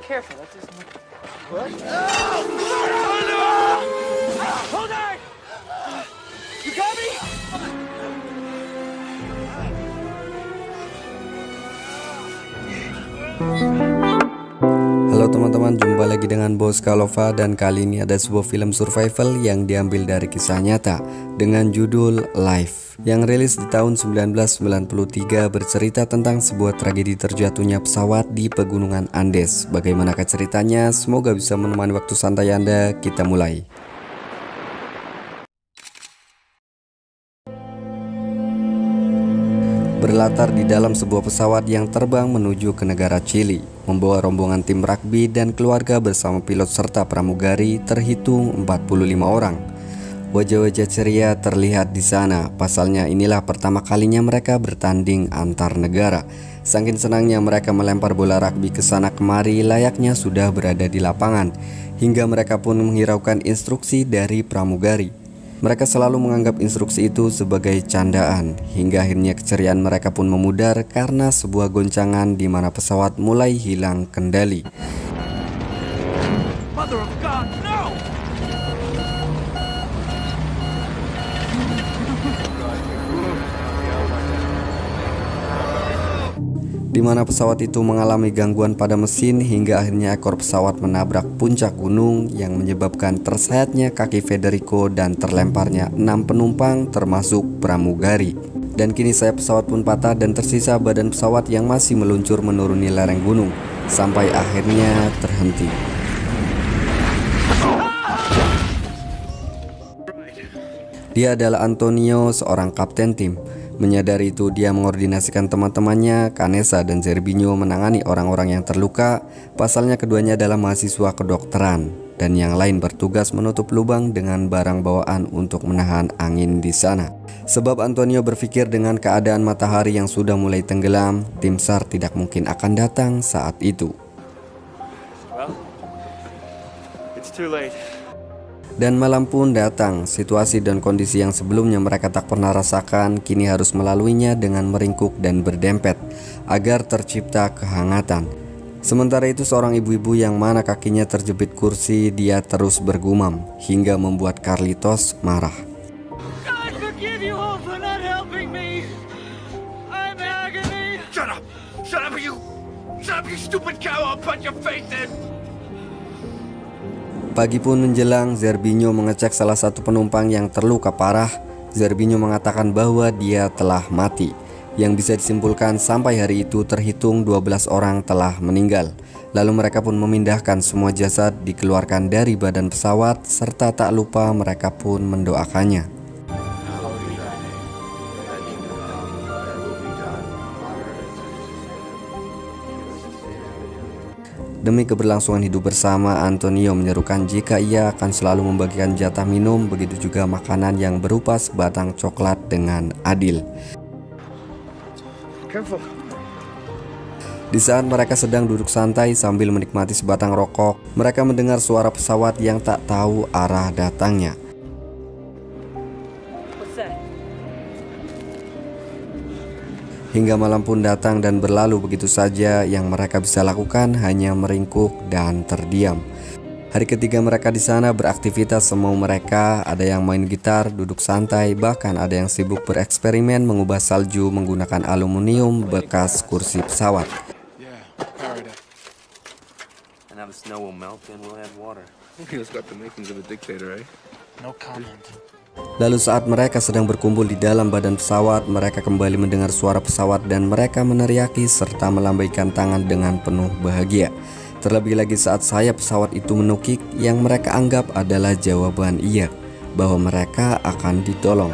careful. That doesn't look... What? Oh, no! Hold on! You got me? Halo teman-teman, jumpa lagi dengan Bos Kalova dan kali ini ada sebuah film survival yang diambil dari kisah nyata dengan judul Life yang rilis di tahun 1993, bercerita tentang sebuah tragedi terjatuhnya pesawat di pegunungan Andes. Bagaimanakah ceritanya? Semoga bisa menemani waktu santai Anda. Kita mulai. Berlatar di dalam sebuah pesawat yang terbang menuju ke negara Chili, membawa rombongan tim rugby dan keluarga bersama pilot serta pramugari terhitung 45 orang. Wajah-wajah ceria terlihat di sana. Pasalnya inilah pertama kalinya mereka bertanding antar negara. Saking senangnya mereka melempar bola rugby ke sana kemari layaknya sudah berada di lapangan, hingga mereka pun menghiraukan instruksi dari pramugari. Mereka selalu menganggap instruksi itu sebagai candaan, hingga akhirnya keceriaan mereka pun memudar karena sebuah goncangan di mana pesawat mulai hilang kendali. Mother of God, no! Di mana pesawat itu mengalami gangguan pada mesin hingga akhirnya ekor pesawat menabrak puncak gunung yang menyebabkan tersayatnya kaki Federico dan terlemparnya 6 penumpang termasuk pramugari. Dan kini sayap pesawat pun patah dan tersisa badan pesawat yang masih meluncur menuruni lereng gunung sampai akhirnya terhenti. Dia adalah Antonio, seorang kapten tim. Menyadari itu, dia mengordinasikan teman-temannya, Canessa dan Zerbinho, menangani orang-orang yang terluka. Pasalnya keduanya adalah mahasiswa kedokteran, dan yang lain bertugas menutup lubang dengan barang bawaan untuk menahan angin di sana. Sebab Antonio berpikir dengan keadaan matahari yang sudah mulai tenggelam, tim SAR tidak mungkin akan datang saat itu. Well, it's too late. Dan malam pun datang. Situasi dan kondisi yang sebelumnya mereka tak pernah rasakan kini harus melaluinya dengan meringkuk dan berdempet agar tercipta kehangatan. Sementara itu seorang ibu-ibu yang mana kakinya terjepit kursi, dia terus bergumam hingga membuat Carlitos marah. God forgive you all for not helping me. I'm agony. Shut up! Shut up, you! Shut up, you stupid cow! I'll punch your face in! Pagi pun menjelang, Zerbinho mengecek salah satu penumpang yang terluka parah. Zerbinho mengatakan bahwa dia telah mati. Yang bisa disimpulkan sampai hari itu terhitung 12 orang telah meninggal. Lalu mereka pun memindahkan semua jasad, dikeluarkan dari badan pesawat, serta tak lupa mereka pun mendoakannya. Demi keberlangsungan hidup bersama, Antonio menyerukan jika ia akan selalu membagikan jatah minum, begitu juga makanan yang berupa sebatang coklat dengan adil. Careful. Di saat mereka sedang duduk santai sambil menikmati sebatang rokok, mereka mendengar suara pesawat yang tak tahu arah datangnya. Hingga malam pun datang dan berlalu begitu saja. Yang mereka bisa lakukan hanya meringkuk dan terdiam. Hari ketiga mereka di sana beraktivitas semau mereka. Ada yang main gitar, duduk santai, bahkan ada yang sibuk bereksperimen mengubah salju menggunakan aluminium bekas kursi pesawat. No comment. Lalu saat mereka sedang berkumpul di dalam badan pesawat, mereka kembali mendengar suara pesawat dan mereka meneriaki serta melambaikan tangan dengan penuh bahagia. Terlebih lagi saat sayap pesawat itu menukik, yang mereka anggap adalah jawaban iya, bahwa mereka akan ditolong.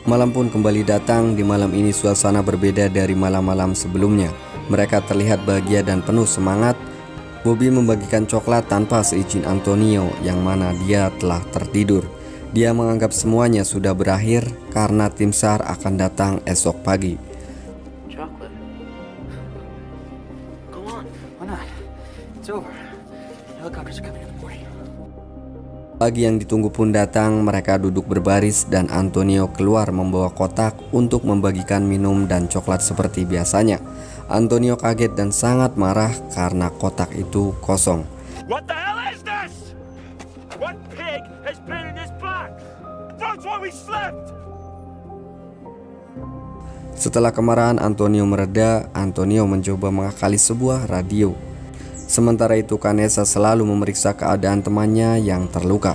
Malam pun kembali datang. Di malam ini suasana berbeda dari malam-malam sebelumnya. Mereka terlihat bahagia dan penuh semangat. Bobby membagikan coklat tanpa seizin Antonio, yang mana dia telah tertidur. Dia menganggap semuanya sudah berakhir karena tim SAR akan datang esok pagi. Chocolate. Go on. Why not? It's over. Helicopters are coming in the morning. Pagi yang ditunggu pun datang, mereka duduk berbaris dan Antonio keluar membawa kotak untuk membagikan minum dan coklat seperti biasanya. Antonio kaget dan sangat marah karena kotak itu kosong. What the hell is this? What pig has been in this box? That's why we slept. Setelah kemarahan Antonio mereda, Antonio mencoba mengakali sebuah radio. Sementara itu Canessa selalu memeriksa keadaan temannya yang terluka.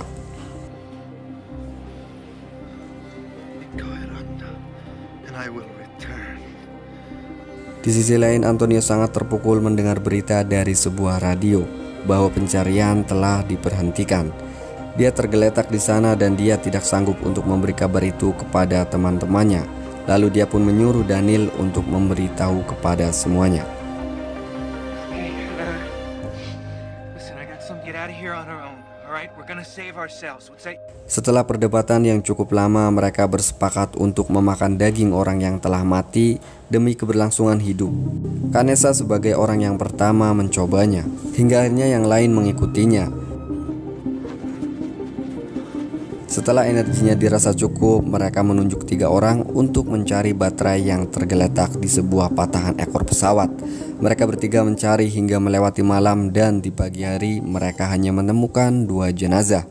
Di sisi lain, Antonio sangat terpukul mendengar berita dari sebuah radio bahwa pencarian telah diberhentikan. Dia tergeletak di sana dan dia tidak sanggup untuk memberi kabar itu kepada teman-temannya. Lalu dia pun menyuruh Daniel untuk memberitahu kepada semuanya. Setelah perdebatan yang cukup lama, mereka bersepakat untuk memakan daging orang yang telah mati demi keberlangsungan hidup. Canessa sebagai orang yang pertama mencobanya, hingga akhirnya yang lain mengikutinya. Setelah energinya dirasa cukup, mereka menunjuk 3 orang untuk mencari baterai yang tergeletak di sebuah patahan ekor pesawat. Mereka bertiga mencari hingga melewati malam dan di pagi hari mereka hanya menemukan 2 jenazah.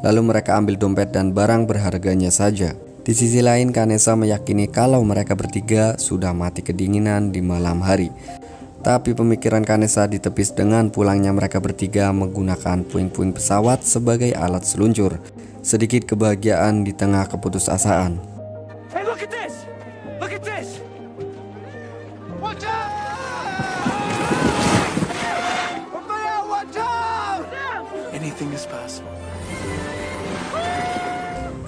Lalu mereka ambil dompet dan barang berharganya saja. Di sisi lain, Canessa meyakini kalau mereka bertiga sudah mati kedinginan di malam hari. Tapi pemikiran Canessa ditepis dengan pulangnya mereka bertiga menggunakan puing-puing pesawat sebagai alat seluncur. Sedikit kebahagiaan di tengah keputusasaan. Hey, look at this! Look at this! Watch out! Watch out! Anything is possible.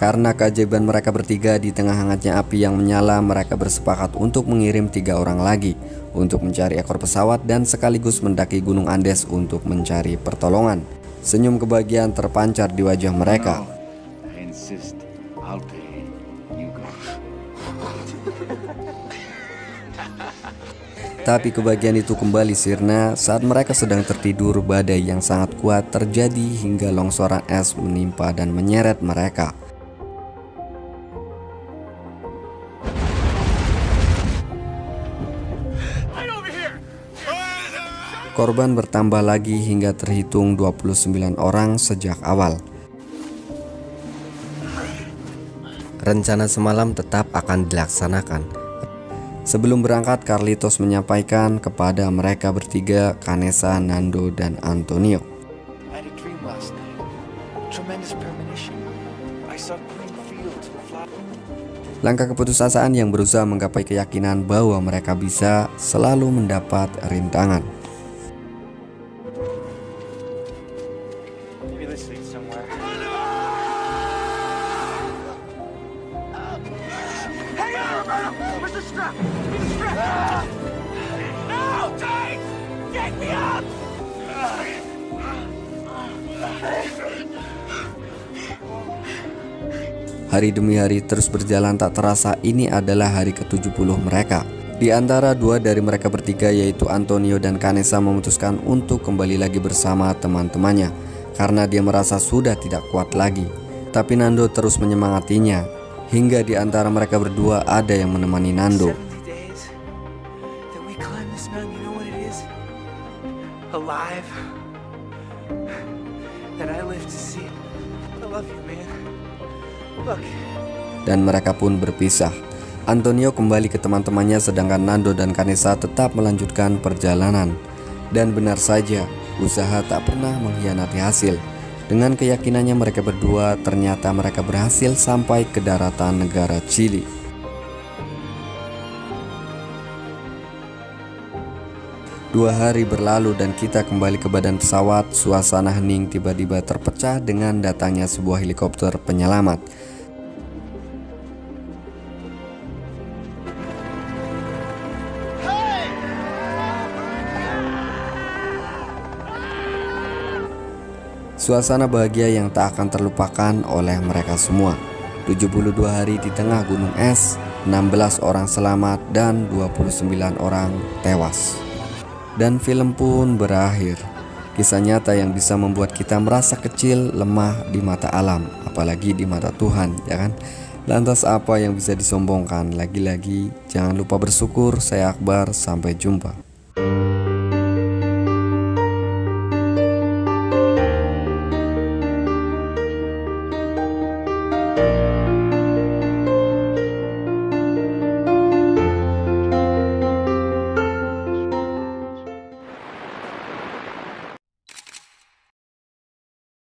Karena keajaiban mereka bertiga di tengah hangatnya api yang menyala, mereka bersepakat untuk mengirim 3 orang lagi untuk mencari ekor pesawat dan sekaligus mendaki Gunung Andes untuk mencari pertolongan. Senyum kebahagiaan terpancar di wajah mereka. Tapi kebahagiaan itu kembali sirna saat mereka sedang tertidur. Badai yang sangat kuat terjadi hingga longsoran es menimpa dan menyeret mereka. Korban bertambah lagi hingga terhitung 29 orang sejak awal. Rencana semalam tetap akan dilaksanakan. Sebelum berangkat, Carlitos menyampaikan kepada mereka bertiga, Canessa, Nando, dan Antonio. Langkah keputusasaan yang berusaha menggapai keyakinan bahwa mereka bisa selalu mendapat rintangan. Hari demi hari terus berjalan, tak terasa ini adalah hari ke-70 mereka. Di antara 2 dari mereka bertiga, yaitu Antonio dan Canessa, memutuskan untuk kembali lagi bersama teman-temannya karena dia merasa sudah tidak kuat lagi. Tapi Nando terus menyemangatinya, hingga di antara mereka berdua ada yang menemani Nando. Dan mereka pun berpisah. Antonio kembali ke teman-temannya sedangkan Nando dan Canessa tetap melanjutkan perjalanan. Dan benar saja, usaha tak pernah mengkhianati hasil. Dengan keyakinannya mereka berdua, ternyata mereka berhasil sampai ke daratan negara Chili. Dua hari berlalu dan kita kembali ke badan pesawat. Suasana hening tiba-tiba terpecah dengan datangnya sebuah helikopter penyelamat. Suasana bahagia yang tak akan terlupakan oleh mereka semua. 72 hari di tengah gunung es, 16 orang selamat dan 29 orang tewas. Dan film pun berakhir. Kisah nyata yang bisa membuat kita merasa kecil, lemah di mata alam, apalagi di mata Tuhan, ya kan? Lantas apa yang bisa disombongkan? Lagi-lagi jangan lupa bersyukur. Saya Akbar, sampai jumpa.